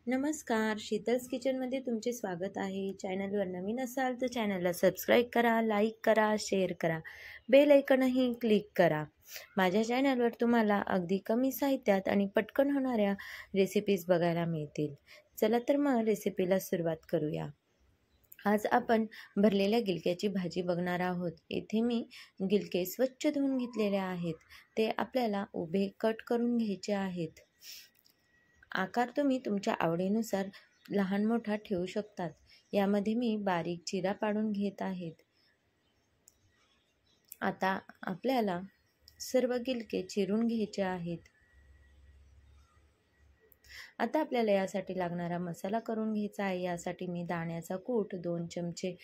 नमस्कार, शीतल्स किचनमध्ये तुमचे स्वागत आहे. चॅनलवर नवीन असाल तर चॅनलला सबस्क्राईब करा, लाईक करा, शेअर करा, बेल आयकॉनही क्लिक करा. माझ्या चॅनलवर तुम्हाला अगदी कमी साहित्यात आणि पटकन होणाऱ्या रेसिपीज बघायला मिळतील. चला तर मग रेसिपीला सुरुवात करूया. आज आपण भरलेल्या गिलक्याची भाजी बघणार आहोत. येथे मी गिलके स्वच्छ धुवून घेतलेले आहेत. ते आपल्याला उभे कट करून घ्यायचे आहेत. आकार तुम्ही तुमच्या आवडीनुसार लहान मोठा ठेवू शकतात. यामध्ये मी बारीक चिरा पाडून घेत आहेत. आता आपल्याला सर्व गिलके चिरून घ्यायचे आहेत. आता आपल्याला यासाठी लागणारा मसाला करून घ्यायचा आहे. यासाठी मी दाण्याचा कूट, 2 चमचे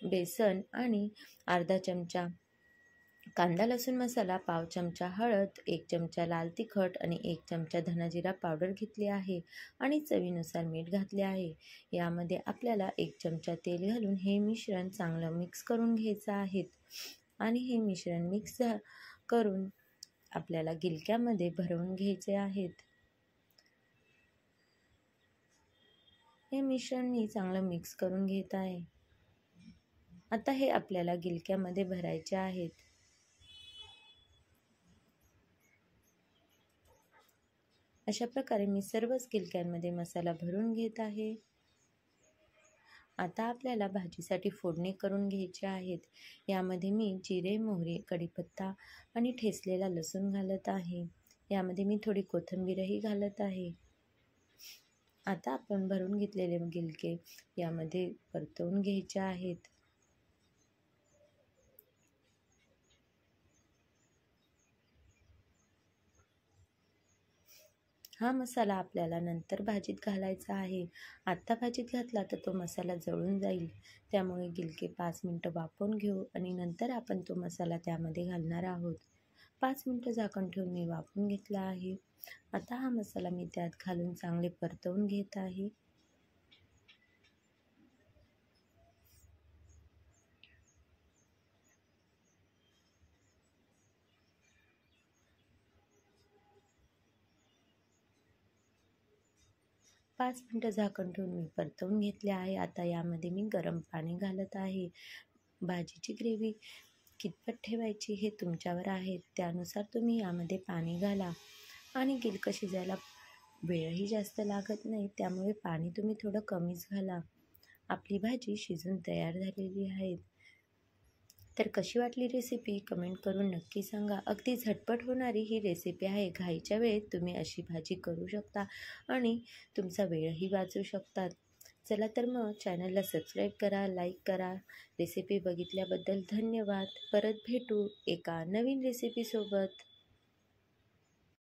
बेसन आणि अर्धा चमचा कांदा लसूण मसाला, पाव चमचा हळद, 1 चमचा लाल तिखट आणि 1 चमचा धना-जिरा पावडर घेतली आहे आणि चवीनुसार मीठ घातले आहे. यामध्ये आपल्याला 1 चमचा तेल घालून हे मिश्रण चांगलं मिक्स करून घ्यायचं आहे आणि हे मिश्रण मिक्स करून आपल्याला गिलक्यामध्ये भरवून घ्यायचे आहेत. हे मिश्रण मी चांगलं मिक्स करून घेत आहे. आता हे आपल्याला गिलक्यामध्ये भरायचे आहेत. अशा प्रकारे मी सर्वच गिलक्यांमध्ये मसाला भरून घेत आहे. आता आपल्याला भाजीसाठी फोडणी करून घ्यायची आहेत. यामध्ये मी जिरे, मोहरी, कढीपत्ता आणि ठेचलेला लसूण घालत आहे. यामध्ये मी थोडी कोथिंबीरही घालत आहे. आता आपण भरून घेतलेले गिलके यामध्ये परतवून घ्यायचे आहेत. हा मसाला आपल्याला नंतर भाजीत घालायचा आहे. आत्ता भाजीत घातला तर तो मसाला जळून जाईल. त्यामुळे गिलके 5 मिनटं वाफवून घेऊ आणि नंतर आपण तो मसाला त्यामध्ये घालणार आहोत. 5 मिनटं झाकण ठेवून मी वाफवून घेतला आहे. आता हा मसाला मी त्यात घालून चांगले परतवून घेत आहे. पाच मिनटं झाकण ठेवून मी परतवून घेतले आहे. आता यामध्ये मी गरम पाणी घालत आहे. भाजीची ग्रेव्ही कितपत ठेवायची हे तुमच्यावर आहे. त्यानुसार तुम्ही यामध्ये पाणी घाला आणि गिलकं शिजायला वेळही जास्त लागत नाही. त्यामुळे पाणी तुम्ही थोडं कमीच घाला. आपली भाजी शिजून तयार झालेली आहे. तर कशी वाटली रेसिपी कमेंट करून नक्की सांगा. अगदी झटपट होणारी ही रेसिपी आहे. घाईच्या वेळेत तुम्ही अशी भाजी करू शकता आणि तुमचा वेळही वाचवू शकतात. चला तर मग चॅनलला सबस्क्राईब करा, लाईक करा. रेसिपी बघितल्याबद्दल धन्यवाद. परत भेटू एका नवीन रेसिपीसोबत.